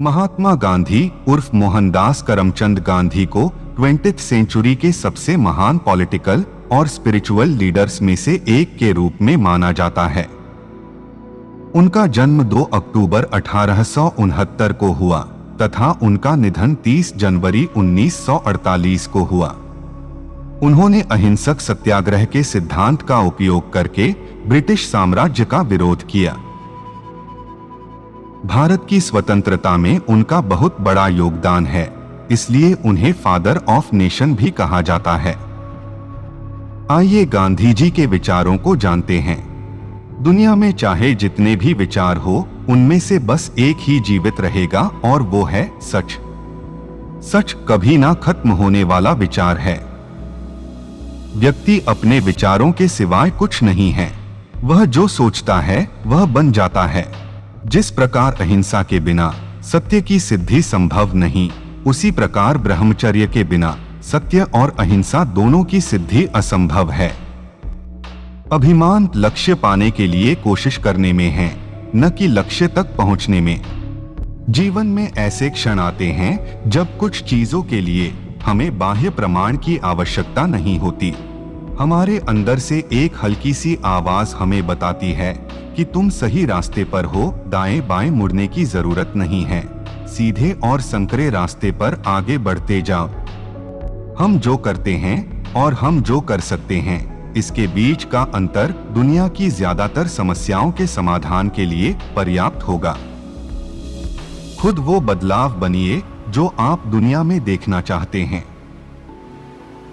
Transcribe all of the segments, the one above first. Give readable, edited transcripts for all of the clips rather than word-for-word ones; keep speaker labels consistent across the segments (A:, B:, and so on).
A: महात्मा गांधी उर्फ मोहनदास करमचंद गांधी को 20th century के सबसे महान पॉलिटिकल और स्पिरिचुअल लीडर्स में से एक के रूप में माना जाता है। उनका जन्म 2 अक्टूबर 1869 को हुआ तथा उनका निधन 30 जनवरी 1948 को हुआ। उन्होंने अहिंसक सत्याग्रह के सिद्धांत का उपयोग करके ब्रिटिश साम्राज्य का विरोध किया। भारत की स्वतंत्रता में उनका बहुत बड़ा योगदान है, इसलिए उन्हें फादर ऑफ नेशन भी कहा जाता है। आइए गांधी जी के विचारों को जानते हैं। दुनिया में चाहे जितने भी विचार हो, उनमें से बस एक ही जीवित रहेगा और वो है सच। सच कभी ना खत्म होने वाला विचार है। व्यक्ति अपने विचारों के सिवाय कुछ नहीं है। वह जो सोचता है वह बन जाता है। जिस प्रकार अहिंसा के बिना सत्य की सिद्धि संभव नहीं, उसी प्रकार ब्रह्मचर्य के बिना सत्य और अहिंसा दोनों की सिद्धि असंभव है। अभिमान लक्ष्य पाने के लिए कोशिश करने में है, न कि लक्ष्य तक पहुंचने में। जीवन में ऐसे क्षण आते हैं जब कुछ चीजों के लिए हमें बाह्य प्रमाण की आवश्यकता नहीं होती। हमारे अंदर से एक हल्की सी आवाज हमें बताती है कि तुम सही रास्ते पर हो, दाएं बाएं मुड़ने की जरूरत नहीं है, सीधे और संकरे रास्ते पर आगे बढ़ते जाओ। हम जो करते हैं और हम जो कर सकते हैं, इसके बीच का अंतर दुनिया की ज्यादातर समस्याओं के समाधान के लिए पर्याप्त होगा। खुद वो बदलाव बनिए जो आप दुनिया में देखना चाहते हैं।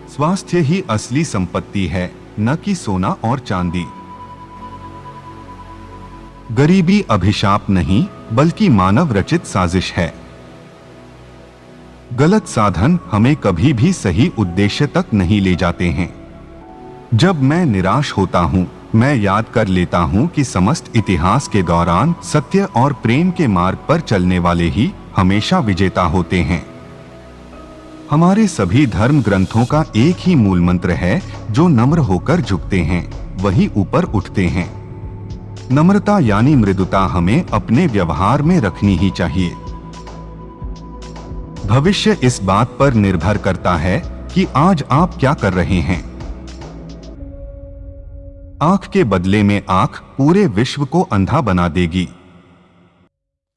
A: स्वास्थ्य ही असली संपत्ति है, न कि सोना और चांदी। गरीबी अभिशाप नहीं, बल्कि मानव रचित साजिश है। गलत साधन हमें कभी भी सही उद्देश्य तक नहीं ले जाते हैं। जब मैं निराश होता हूँ, मैं याद कर लेता हूँ कि समस्त इतिहास के दौरान सत्य और प्रेम के मार्ग पर चलने वाले ही हमेशा विजेता होते हैं। हमारे सभी धर्म ग्रंथों का एक ही मूल मंत्र है, जो नम्र होकर झुकते हैं वही ऊपर उठते हैं। नम्रता यानी मृदुता हमें अपने व्यवहार में रखनी ही चाहिए। भविष्य इस बात पर निर्भर करता है कि आज आप क्या कर रहे हैं। आंख के बदले में आंख पूरे विश्व को अंधा बना देगी।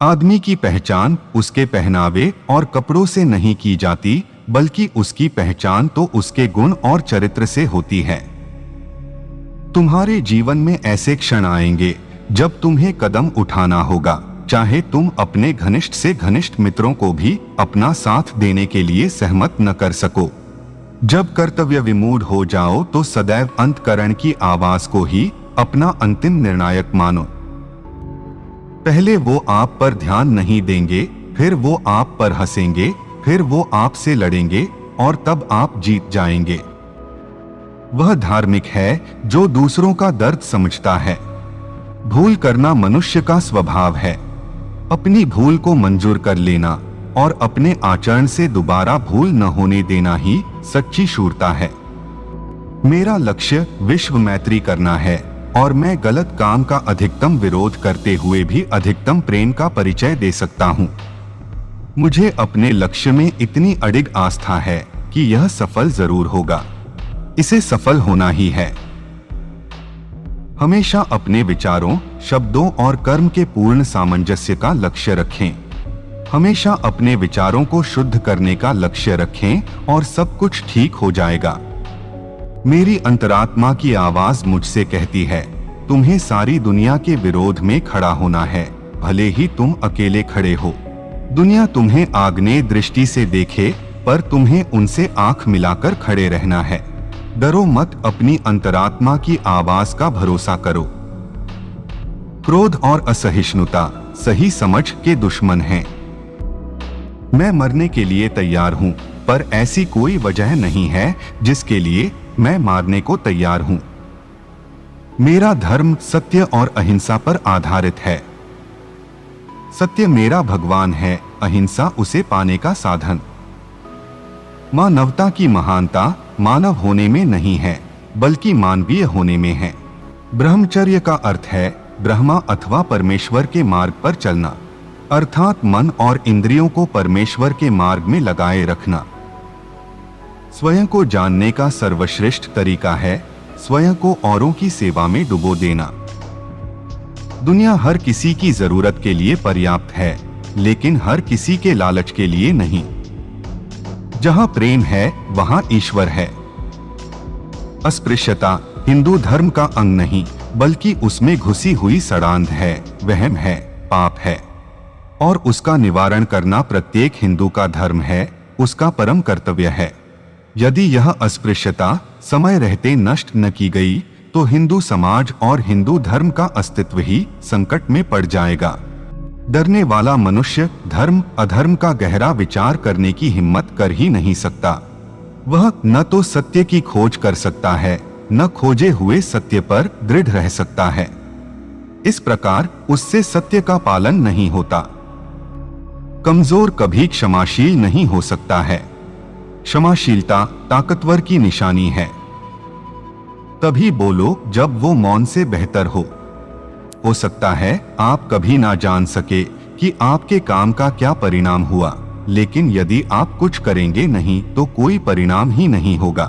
A: आदमी की पहचान उसके पहनावे और कपड़ों से नहीं की जाती, बल्कि उसकी पहचान तो उसके गुण और चरित्र से होती है। तुम्हारे जीवन में ऐसे क्षण आएंगे जब तुम्हें कदम उठाना होगा, चाहे तुम अपने घनिष्ठ से घनिष्ठ मित्रों को भी अपना साथ देने के लिए सहमत न कर सको। जब कर्तव्य विमूढ़ हो जाओ तो सदैव अंतःकरण की आवाज को ही अपना अंतिम निर्णायक मानो। पहले वो आप पर ध्यान नहीं देंगे, फिर वो आप पर हंसेंगे, फिर वो आपसे लड़ेंगे और तब आप जीत जाएंगे। वह धार्मिक है जो दूसरों का दर्द समझता है। भूल करना मनुष्य का स्वभाव है। अपनी भूल को मंजूर कर लेना और अपने आचरण से दोबारा भूल न होने देना ही सच्ची शूरता है। मेरा लक्ष्य विश्व मैत्री करना है और मैं गलत काम का अधिकतम विरोध करते हुए भी अधिकतम प्रेम का परिचय दे सकता हूँ। मुझे अपने लक्ष्य में इतनी अडिग आस्था है कि यह सफल जरूर होगा। इसे सफल होना ही है। हमेशा अपने विचारों, शब्दों और कर्म के पूर्ण सामंजस्य का लक्ष्य रखें। हमेशा अपने विचारों को शुद्ध करने का लक्ष्य रखें और सब कुछ ठीक हो जाएगा। मेरी अंतरात्मा की आवाज मुझसे कहती है, तुम्हें सारी दुनिया के विरोध में खड़ा होना है, भले ही तुम अकेले खड़े हो। दुनिया तुम्हें आग्नेय दृष्टि से देखे, पर तुम्हें उनसे आंख मिलाकर खड़े रहना है। डरो मत, अपनी अंतरात्मा की आवाज का भरोसा करो। क्रोध और असहिष्णुता सही समझ के दुश्मन हैं। मैं मरने के लिए तैयार हूं, पर ऐसी कोई वजह नहीं है जिसके लिए मैं मारने को तैयार हूं। मेरा धर्म सत्य और अहिंसा पर आधारित है। सत्य मेरा भगवान है, अहिंसा उसे पाने का साधन। मानवता की महानता मानव होने में नहीं है, बल्कि मानवीय होने में है। ब्रह्मचर्य का अर्थ है ब्रह्मा अथवा परमेश्वर के मार्ग पर चलना। अर्थात मन और इंद्रियों को परमेश्वर के मार्ग में लगाए रखना। स्वयं को जानने का सर्वश्रेष्ठ तरीका है स्वयं को औरों की सेवा में डुबो देना। दुनिया हर किसी की जरूरत के लिए पर्याप्त है, लेकिन हर किसी के लालच के लिए नहीं। जहां प्रेम है वहां ईश्वर है। अस्पृश्यता हिंदू धर्म का अंग नहीं, बल्कि उसमें घुसी हुई सड़ांध है, वहम है, पाप है, और उसका निवारण करना प्रत्येक हिंदू का धर्म है, उसका परम कर्तव्य है। यदि यह अस्पृश्यता समय रहते नष्ट न की गई तो हिंदू समाज और हिंदू धर्म का अस्तित्व ही संकट में पड़ जाएगा। डरने वाला मनुष्य धर्म अधर्म का गहरा विचार करने की हिम्मत कर ही नहीं सकता। वह न तो सत्य की खोज कर सकता है, न खोजे हुए सत्य पर दृढ़ रह सकता है। इस प्रकार उससे सत्य का पालन नहीं होता। कमजोर कभी क्षमाशील नहीं हो सकता है। क्षमाशीलता ताकतवर की निशानी है। तभी बोलो जब वो मौन से बेहतर हो सकता है आप कभी ना जान सके कि आपके काम का क्या परिणाम हुआ, लेकिन यदि आप कुछ करेंगे नहीं तो कोई परिणाम ही नहीं होगा।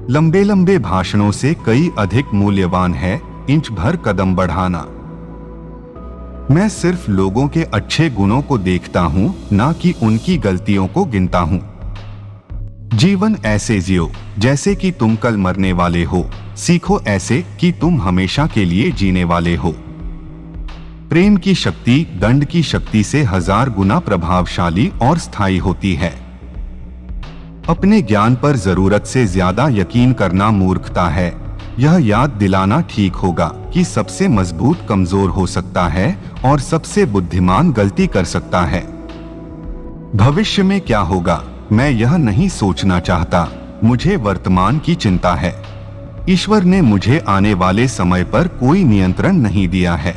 A: लंबे लंबे भाषणों से कई अधिक मूल्यवान है इंच भर कदम बढ़ाना। मैं सिर्फ लोगों के अच्छे गुणों को देखता हूं, ना कि उनकी गलतियों को गिनता हूं। जीवन ऐसे जियो जैसे कि तुम कल मरने वाले हो। सीखो ऐसे कि तुम हमेशा के लिए जीने वाले हो। प्रेम की शक्ति दंड की शक्ति से 1000 गुना प्रभावशाली और स्थायी होती है। अपने ज्ञान पर जरूरत से ज्यादा यकीन करना मूर्खता है। यह याद दिलाना ठीक होगा कि सबसे मजबूत कमजोर हो सकता है और सबसे बुद्धिमान गलती कर सकता है। भविष्य में क्या होगा मैं यह नहीं सोचना चाहता, मुझे वर्तमान की चिंता है। ईश्वर ने मुझे आने वाले समय पर कोई नियंत्रण नहीं दिया है।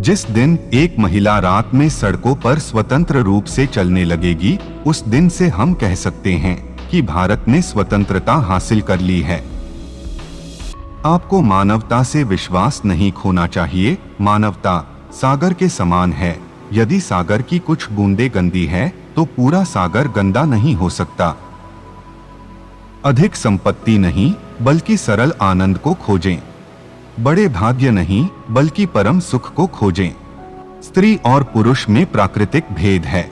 A: जिस दिन एक महिला रात में सड़कों पर स्वतंत्र रूप से चलने लगेगी, उस दिन से हम कह सकते हैं कि भारत ने स्वतंत्रता हासिल कर ली है। आपको मानवता से विश्वास नहीं खोना चाहिए। मानवता सागर के समान है। यदि सागर की कुछ बूंदें गंदी है तो पूरा सागर गंदा नहीं हो सकता। अधिक संपत्ति नहीं बल्कि सरल आनंद को खोजें। बड़े भाग्य नहीं बल्कि परम सुख को खोजें। स्त्री और पुरुष में प्राकृतिक भेद है।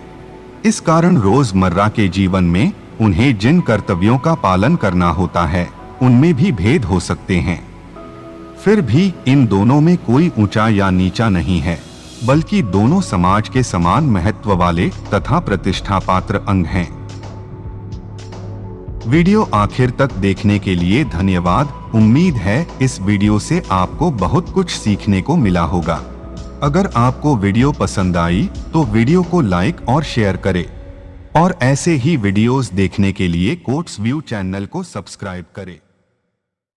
A: इस कारण रोजमर्रा के जीवन में उन्हें जिन कर्तव्यों का पालन करना होता है उनमें भी भेद हो सकते हैं। फिर भी इन दोनों में कोई ऊंचा या नीचा नहीं है, बल्कि दोनों समाज के समान महत्व वाले तथा प्रतिष्ठा पात्र अंग हैं। वीडियो आखिर तक देखने के लिए धन्यवाद। उम्मीद है इस वीडियो से आपको बहुत कुछ सीखने को मिला होगा। अगर आपको वीडियो पसंद आई तो वीडियो को लाइक और शेयर करें और ऐसे ही वीडियोस देखने के लिए कोट्स व्यू चैनल को सब्सक्राइब करें।